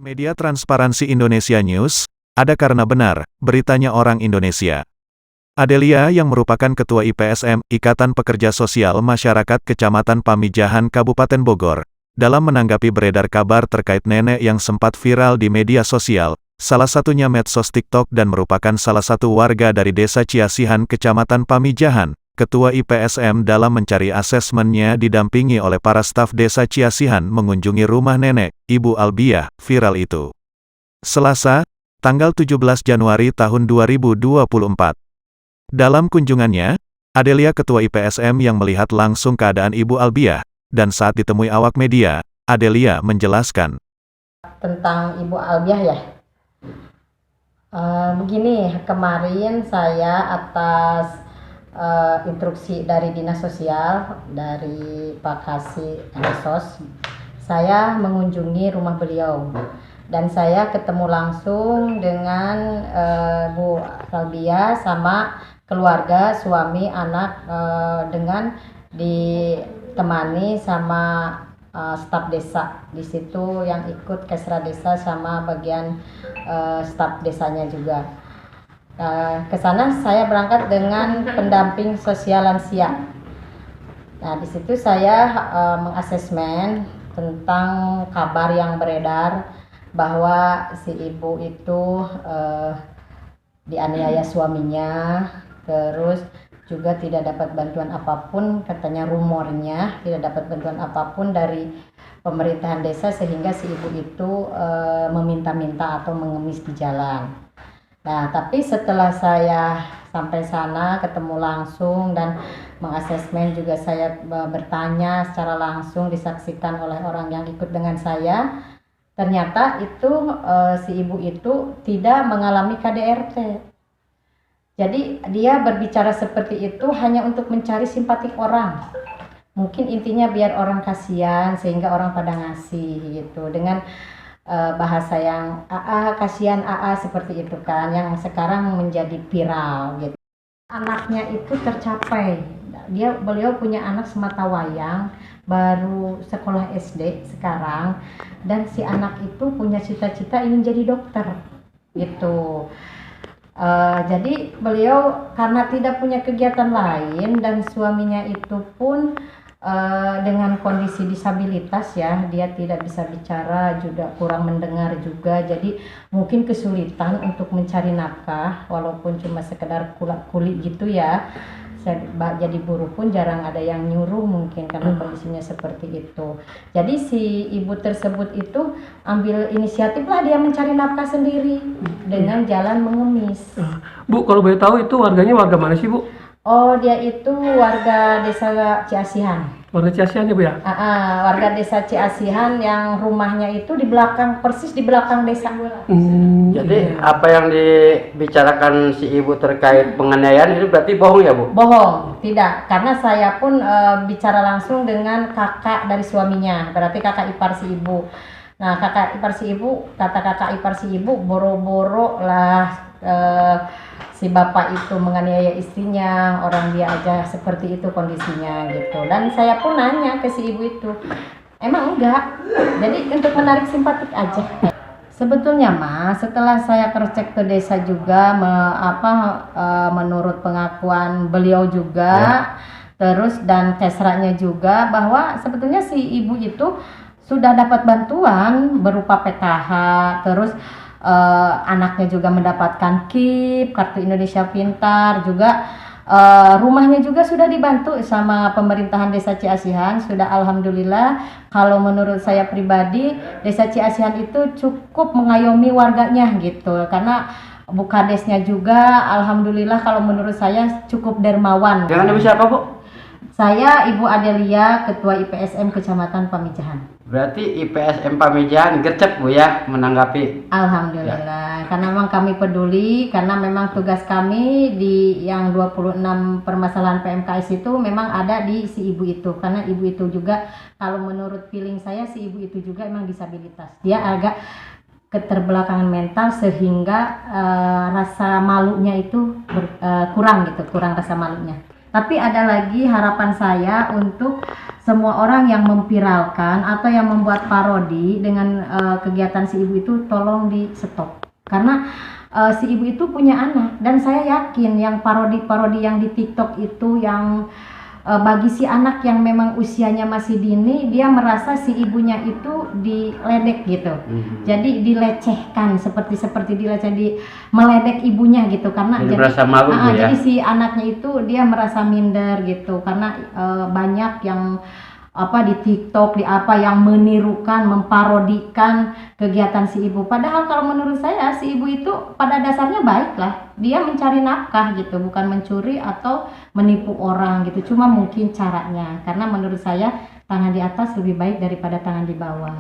Media Transparansi Indonesia News, ada karena benar, beritanya orang Indonesia. Adelia yang merupakan Ketua IPSM, Ikatan Pekerja Sosial Masyarakat Kecamatan Pamijahan Kabupaten Bogor, dalam menanggapi beredar kabar terkait nenek yang sempat viral di media sosial, salah satunya medsos TikTok dan merupakan salah satu warga dari Desa Ciasihan Kecamatan Pamijahan. Ketua IPSM dalam mencari asesmennya didampingi oleh para staf Desa Ciasihan mengunjungi rumah nenek, Ibu Albiah, viral itu. Selasa, tanggal 17 Januari tahun 2024. Dalam kunjungannya, Adelia Ketua IPSM yang melihat langsung keadaan Ibu Albiah, dan saat ditemui awak media, Adelia menjelaskan. Tentang Ibu Albiah ya. Begini, kemarin saya atas instruksi dari Dinas Sosial, dari Pak Kasih Sos, saya mengunjungi rumah beliau dan saya ketemu langsung dengan Bu Albiah sama keluarga, suami, anak, dengan ditemani sama staf desa di situ yang ikut Kesra Desa sama bagian staf desanya juga. Ke sana saya berangkat dengan pendamping sosial lansia. Nah, di situ saya mengasesmen tentang kabar yang beredar bahwa si ibu itu dianiaya suaminya, terus juga tidak dapat bantuan apapun, katanya rumornya tidak dapat bantuan apapun dari pemerintahan desa sehingga si ibu itu meminta-minta atau mengemis di jalan. Nah, tapi setelah saya sampai sana, ketemu langsung dan mengasesmen juga saya bertanya secara langsung, disaksikan oleh orang yang ikut dengan saya, ternyata itu si ibu itu tidak mengalami KDRT. Jadi dia berbicara seperti itu hanya untuk mencari simpati orang. Mungkin intinya biar orang kasihan sehingga orang pada ngasih gitu dengan bahasa yang kasihan seperti itu kan, yang sekarang menjadi viral gitu. Anaknya itu tercapai, beliau punya anak sematawayang baru sekolah SD sekarang, dan si anak itu punya cita-cita ingin jadi dokter gitu. Jadi beliau karena tidak punya kegiatan lain dan suaminya itu pun dengan kondisi disabilitas ya, dia tidak bisa bicara juga kurang mendengar juga, jadi mungkin kesulitan untuk mencari nafkah walaupun cuma sekedar kulit gitu ya. Jadi buruh pun jarang ada yang nyuruh mungkin karena kondisinya seperti itu. Jadi si ibu tersebut itu ambil inisiatif lah, dia mencari nafkah sendiri dengan jalan mengemis. Bu, kalau boleh tahu itu warganya warga mana sih, Bu? Oh, dia itu warga Desa Ciasihan. Warga Ciasihan ya, Bu ya? Warga Desa Ciasihan yang rumahnya itu di belakang, persis di belakang desa. Jadi apa yang dibicarakan si ibu terkait penganiayaan itu berarti bohong ya, Bu? Bohong, tidak. Karena saya pun bicara langsung dengan kakak dari suaminya, berarti kakak ipar si ibu. Nah, kakak ipar si ibu, kata kakak ipar si ibu, boro-boro lah si bapak itu menganiaya istrinya, orang dia aja seperti itu kondisinya gitu. Dan saya pun nanya ke si ibu itu, emang enggak? Jadi untuk menarik simpatik aja. Sebetulnya Mas, setelah saya cek ke desa juga, menurut pengakuan beliau juga, terus dan kesranya juga, bahwa sebetulnya si ibu itu sudah dapat bantuan berupa PKH, terus anaknya juga mendapatkan KIP, Kartu Indonesia Pintar, juga rumahnya juga sudah dibantu sama pemerintahan Desa Ciasihan. Sudah alhamdulillah, kalau menurut saya pribadi Desa Ciasihan itu cukup mengayomi warganya gitu, karena Bu Kadesnya juga alhamdulillah kalau menurut saya cukup dermawan. Dengan ibu siapa, Bu? Saya Ibu Adelia, Ketua IPSM Kecamatan Pamijahan. Berarti IPSM Pamijahan gercep, Bu ya, menanggapi. Alhamdulillah, karena memang kami peduli, karena memang tugas kami di yang 26 permasalahan PMKS itu memang ada di si ibu itu, karena ibu itu juga kalau menurut feeling saya si ibu itu juga memang disabilitas. Dia agak keterbelakangan mental sehingga rasa malunya itu kurang gitu, kurang rasa malunya. Tapi ada lagi harapan saya untuk semua orang yang memviralkan atau yang membuat parodi dengan kegiatan si ibu itu tolong di stop, karena si ibu itu punya anak dan saya yakin yang parodi-parodi yang di TikTok itu yang bagi si anak yang memang usianya masih dini, dia merasa si ibunya itu diledek gitu. Jadi dilecehkan, seperti meledek ibunya gitu, karena Jadi merasa malu Bu, ya. jadi si anaknya itu dia merasa minder gitu, karena banyak yang di TikTok yang menirukan, memparodikan kegiatan si ibu. Padahal kalau menurut saya si ibu itu pada dasarnya baik lah. Dia mencari nafkah gitu, bukan mencuri atau menipu orang gitu. Cuma mungkin caranya. Karena menurut saya tangan di atas lebih baik daripada tangan di bawah.